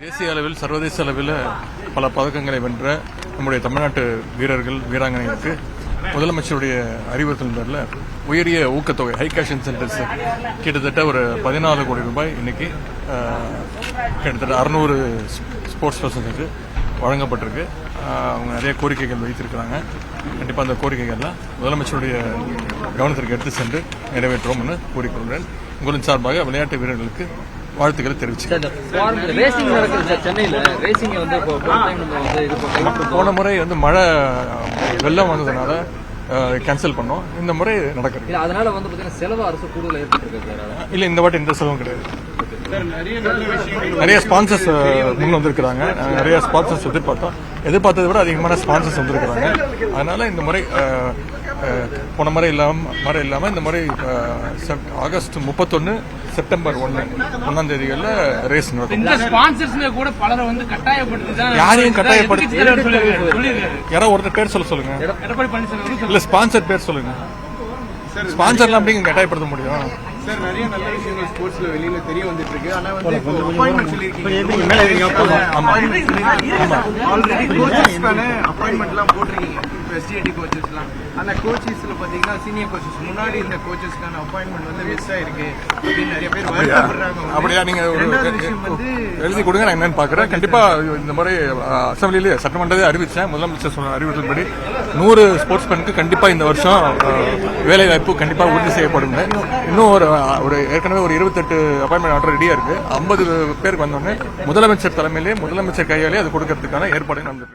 தேசிய அளவில் சர்வதேச அளவில் பல பதக்கங்களை வென்ற நம்முடைய தமிழ்நாட்டு வீரர்கள் வீராங்கனைகளுக்கு முதலமைச்சருடைய அறிவுறுத்தல் பேரில் உயரிய ஊக்கத்தொகை ஹை கேஷ் இன்சென்டிவ்ஸ் கிட்டத்தட்ட ஒரு 14 கோடி ரூபாய் இன்னைக்கு கிட்டத்தட்ட 600 ஸ்போர்ட்ஸ் பர்சனுக்கு வழங்கப்பட்டிருக்கு. அவங்க நிறைய கோரிக்கைகள் வைத்திருக்கிறாங்க. கண்டிப்பாக அந்த கோரிக்கைகள்லாம் முதலமைச்சருடைய கவனத்திற்கு எடுத்து சென்று நிறைவேற்றுவோம்னு கூறிக்கொள்கிறேன். உங்களின் சார்பாக விளையாட்டு வீரர்களுக்கு வாழ்த்துக்களை தெரிவிச்சுக்கிறேன். போன முறை மழை வெள்ளம் வந்ததுனால கேன்சல் பண்ணோம். இந்த முறை நடக்கிறது. அதனால செலவு அரசு கூடுதல் ஏற்பட்டிருக்கு. இல்ல, இந்த வாட்டி எந்த செலவும் கிடையாது. நிறைய ஸ்பான்சர்ஸ் முன் வந்திருக்கிறாங்க. நிறைய ஸ்பான்சர்ஸ் எதிர்பார்த்ததை விட அதிகமான ஸ்பான்சர்ஸ் வந்திருக்கிறாங்க. அதனால இந்த முறை போன முறை இல்லாம இந்த முறை ஆகஸ்ட் 31 செப்டம்பர் 1ஆம் தேதிகளில் ரேஸ் நடக்கும். யாரையும் கட்டாயப்படுத்தி யாரோ ஒருத்தர் பேர் சொல்லுங்க. இல்ல, ஸ்பான்சர் பேர் சொல்லுங்க. ஸ்பான்சர்லாம் அப்படிங்க கட்டாயப்படுத்த முடியும். சார், நிறைய நல்ல விஷயங்கள் ஸ்போர்ட்ஸ்ல வெளியில தெரிய வந்துட்டு இருக்கு. ஆனா அப்பாயின்மெண்ட் சொல்லிருக்கீங்க. ஆல்ரெடி கோச்சஸ்க்கான அப்பாயின்மெண்ட் எல்லாம் போட்டிருக்கீங்க. எஸ்டிஐடி கோச்சஸ் எல்லாம். ஆனா கோச்சஸ்ல பாத்தீங்கன்னா சீனியர் கோச்சஸ் முன்னாடி இந்த கோச்சஸ்க்கான அப்பாயின்மெண்ட் மிஸ் ஆயிருக்கு அப்படின்னு நிறைய பேர் வருத்தப்படுறாங்க. அப்படியா? நீங்க எழுதி கொடுங்க, நான் என்னன்னு பாக்குறேன். கண்டிப்பா இந்த முறை அசம்பிளிலேயே சட்டமன்றத்தை அறிவிச்சேன். முதலமைச்சர் சொன்ன அறிவித்தபடி 100 ஸ்போர்ட்ஸ் மேனுக்கு கண்டிப்பா இந்த வருஷம் வேலை வாய்ப்பு கண்டிப்பா உறுதி செய்யப்படும். இன்னும் ஒரு ஏற்கனவே ஒரு 28 அப்பாயின்மெண்ட் ஆர்டர் ரெடியா இருக்கு. 50 பேருக்கு வந்தோடனே முதலமைச்சர் தலைமையிலே முதலமைச்சர் கையாலே அது கொடுக்கறதுக்கான ஏற்பாடு நடந்துருக்கு.